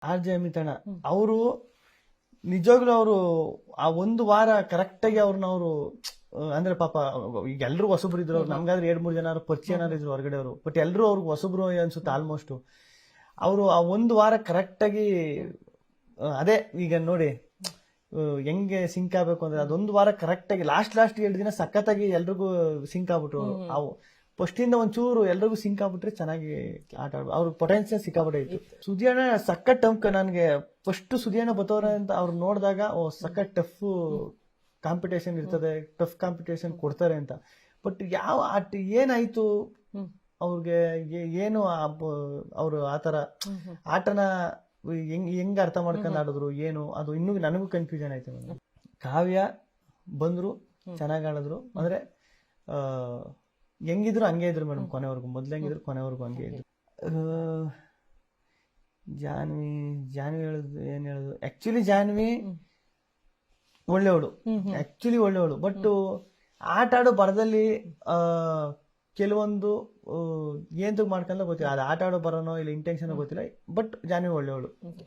R J ಅಮಿತಣ್ಣ ಅವರು ನಿಜವಾಗ್ಲೂ ಅವರು ಆ ಒಂದು ವಾರ ಕರೆಕ್ಟ್ ಆಗಿ ಅವ್ರನ್ನ ಅವರು ಅಂದ್ರೆ ಪಾಪ ಈಗ ಎಲ್ರು ಹೊಸಬ್ರು ಇದ್ರು ಅವ್ರು ನಮ್ಗಾದ್ರೆ 2-3 ಜನ ಪರಿಚಯ ಇದ್ರು ಹೊರಗಡೆ ಅವರು ಬಟ್ ಎಲ್ರು ಅವ್ರಿಗೆ ಹೊಸಬ್ರು ಅನ್ಸುತ್ತೆ ಆಲ್ಮೋಸ್ಟ್ ಅವರು ಆ ಒಂದು ವಾರ ಕರೆಕ್ಟ್ ಆಗಿ ಅದೇ ಈಗ ನೋಡಿ ಹೆಂಗೆ ಸಿಂಕ್ ಆಗ್ಬೇಕು ಅಂದ್ರೆ ಅದೊಂದು ವಾರ ಕರೆಕ್ಟ್ ಆಗಿ ಲಾಸ್ಟ್ 2 ದಿನ ಸಖತ್ತಾಗಿ ಎಲ್ರಿಗೂ ಸಿಂಕ್ ಆಗ್ಬಿಟ್ರು ಅವು ಫಸ್ಟ್ ಇಂದ ಒಂಚೂರು ಎಲ್ರಿಗೂ ಸಿಂಕ್ ಆಗ್ಬಿಟ್ರೆ ಚೆನ್ನಾಗಿ ಆಟ ಆಡ್ಬೋದು ಅವ್ರ ಪೊಟೆನ್ಶಿಯಲ್ ಸಿಕ್ಕಾಬಿಟ್ಟೆ ಇತ್ತು. ಸುದಿಯಣ್ಣ ಸಖತ್ ಟಫ್ ನನ್ಗೆ ಫಸ್ಟ್ ಸುದಿಯಣ್ಣ ಬತ್ತವ್ರೆ ಅಂತ ಅವ್ರು ನೋಡಿದಾಗ ಸಖತ್ ಟಫ್ ಕಾಂಪಿಟೇಷನ್ ಇರ್ತದೆ, ಟಫ್ ಕಾಂಪಿಟೇಷನ್ ಕೊಡ್ತಾರೆ ಅಂತ. ಬಟ್ ಯಾವ ಆಟ ಏನಾಯ್ತು ಅವ್ರಿಗೆ ಏನು ಅವರು ಆತರ ಆಟನ ಹೆಂಗ್ ಅರ್ಥ ಮಾಡ್ಕೊಂಡು ಆಡಿದ್ರು ಏನು ಅದು ಇನ್ನೂ ನನಗೂ ಕನ್ಫ್ಯೂಷನ್ ಆಯ್ತು. ಕಾವ್ಯ ಬಂದ್ರು ಚೆನ್ನಾಗ್ ಆಡಿದ್ರು ಅಂದ್ರೆ ಹೆಂಗಿದ್ರು ಹಂಗೆ ಇದ್ರು ಮೇಡಮ್ ಕೊನೆವರೆಗೂ. ಮೊದ್ಲು ಹೆಂಗಿದ್ರು ಕೊನೆವರೆಗೂ ಹಂಗೆ ಇದ್ರು. ಜಾನ್ವಿ ಹೇಳುದು ಏನ್ ಹೇಳುದು ಆಕ್ಚುಲಿ ಜಾನ್ವಿ ಒಳ್ಳೆವಳು ಬಟ್ ಆಟ ಆಡೋ ಬರದಲ್ಲಿ ಕೆಲವೊಂದು ಏನ್ ಮಾಡ್ಕೊಂಡ ಗೊತ್ತಿಲ್ಲ, ಅದು ಆಟ ಆಡೋ ಬರೋನೋ ಇಲ್ಲ ಇಂಟೆನ್ಷನ್ ಗೊತ್ತಿಲ್ಲ. ಬಟ್ ಜಾನ್ವಿ ಒಳ್ಳೆವಳು.